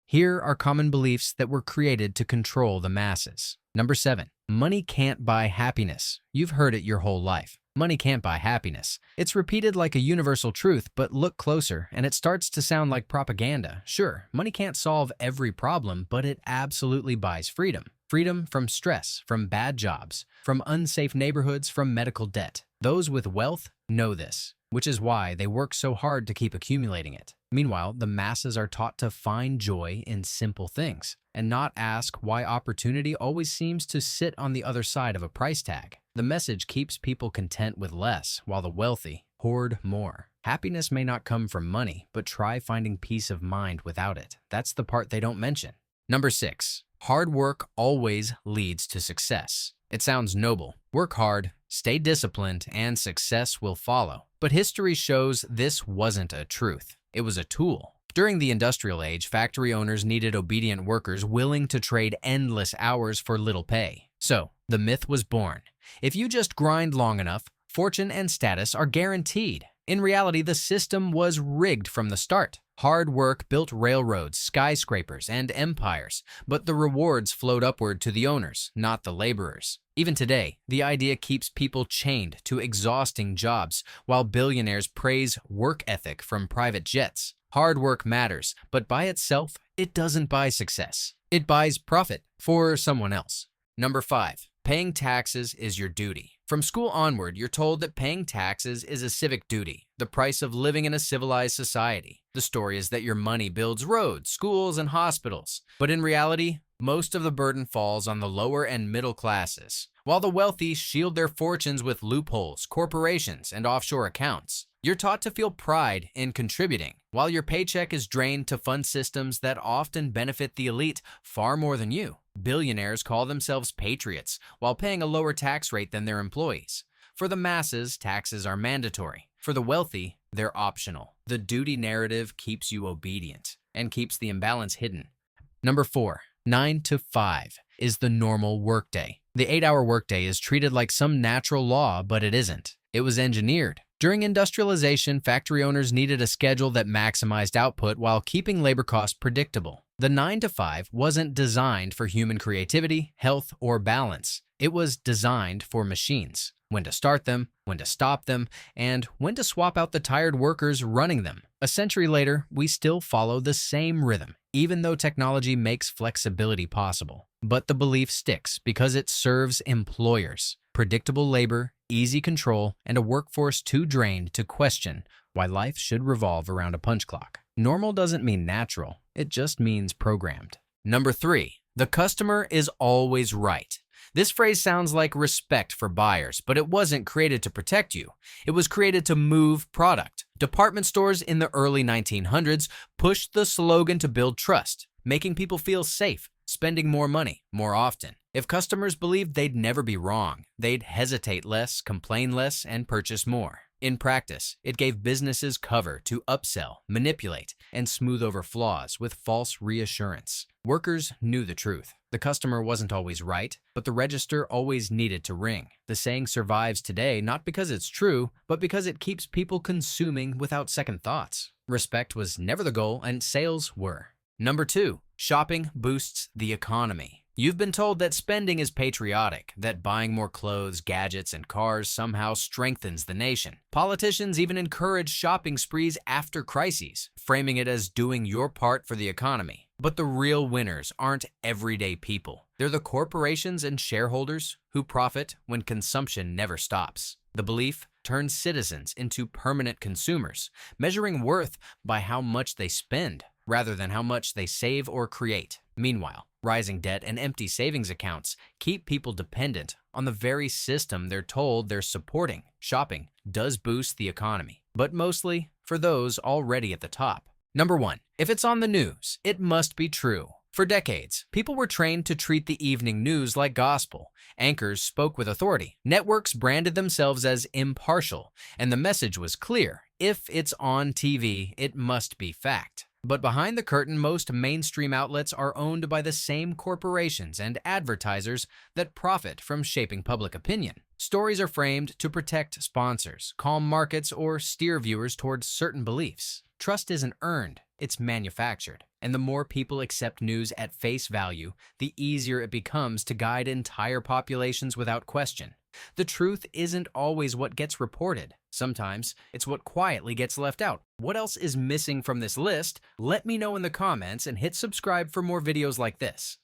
Here are common beliefs that were created to control the masses. Number 7. Money can't buy happiness. You've heard it your whole life. Money can't buy happiness. It's repeated like a universal truth, but look closer and it starts to sound like propaganda. Sure, money can't solve every problem, but it absolutely buys freedom. Freedom from stress, from bad jobs, from unsafe neighborhoods, from medical debt. Those with wealth know this, which is why they work so hard to keep accumulating it. Meanwhile, the masses are taught to find joy in simple things and not ask why opportunity always seems to sit on the other side of a price tag. The message keeps people content with less, while the wealthy hoard more. Happiness may not come from money, but try finding peace of mind without it. That's the part they don't mention. Number 6. Hard work always leads to success. It sounds noble. Work hard, stay disciplined, and success will follow. But history shows this wasn't a truth. It was a tool. During the industrial age, factory owners needed obedient workers willing to trade endless hours for little pay. So, the myth was born. If you just grind long enough, fortune and status are guaranteed. In reality, the system was rigged from the start. Hard work built railroads, skyscrapers, and empires, but the rewards flowed upward to the owners, not the laborers. Even today, the idea keeps people chained to exhausting jobs, while billionaires praise work ethic from private jets. Hard work matters, but by itself, it doesn't buy success. It buys profit for someone else. Number 5. Paying taxes is your duty. From school onward, you're told that paying taxes is a civic duty, the price of living in a civilized society. The story is that your money builds roads, schools, and hospitals. But in reality, most of the burden falls on the lower and middle classes, while the wealthy shield their fortunes with loopholes, corporations, and offshore accounts. You're taught to feel pride in contributing, while your paycheck is drained to fund systems that often benefit the elite far more than you. Billionaires call themselves patriots while paying a lower tax rate than their employees. For the masses, taxes are mandatory. For the wealthy, they're optional. The duty narrative keeps you obedient and keeps the imbalance hidden. Number 4. 9 to 5 is the normal workday. The 8-hour workday is treated like some natural law, but it isn't. It was engineered. During industrialization, factory owners needed a schedule that maximized output while keeping labor costs predictable. The 9 to 5 wasn't designed for human creativity, health, or balance. It was designed for machines. When to start them, when to stop them, and when to swap out the tired workers running them. A century later, we still follow the same rhythm, even though technology makes flexibility possible. But the belief sticks because it serves employers. Predictable labor, easy control, and a workforce too drained to question why life should revolve around a punch clock. Normal doesn't mean natural, it just means programmed. Number 3. The customer is always right. This phrase sounds like respect for buyers, but it wasn't created to protect you. It was created to move product. Department stores in the early 1900s pushed the slogan to build trust, making people feel safe, spending more money more often. If customers believed they'd never be wrong, they'd hesitate less, complain less, and purchase more. In practice, it gave businesses cover to upsell, manipulate, and smooth over flaws with false reassurance. Workers knew the truth. The customer wasn't always right, but the register always needed to ring. The saying survives today not because it's true, but because it keeps people consuming without second thoughts. Respect was never the goal, and sales were. Number 2. Shopping boosts the economy. You've been told that spending is patriotic, that buying more clothes, gadgets, and cars somehow strengthens the nation. Politicians even encourage shopping sprees after crises, framing it as doing your part for the economy. But the real winners aren't everyday people. They're the corporations and shareholders who profit when consumption never stops. The belief turns citizens into permanent consumers, measuring worth by how much they spend rather than how much they save or create. Meanwhile, rising debt and empty savings accounts keep people dependent on the very system they're told they're supporting. Shopping does boost the economy, but mostly for those already at the top. Number 1. If it's on the news, it must be true. For decades, people were trained to treat the evening news like gospel. Anchors spoke with authority. Networks branded themselves as impartial, and the message was clear. If it's on TV, it must be fact. But behind the curtain, most mainstream outlets are owned by the same corporations and advertisers that profit from shaping public opinion. Stories are framed to protect sponsors, calm markets, or steer viewers towards certain beliefs. Trust isn't earned, it's manufactured. And the more people accept news at face value, the easier it becomes to guide entire populations without question. The truth isn't always what gets reported. Sometimes it's what quietly gets left out. What else is missing from this list? Let me know in the comments and hit subscribe for more videos like this.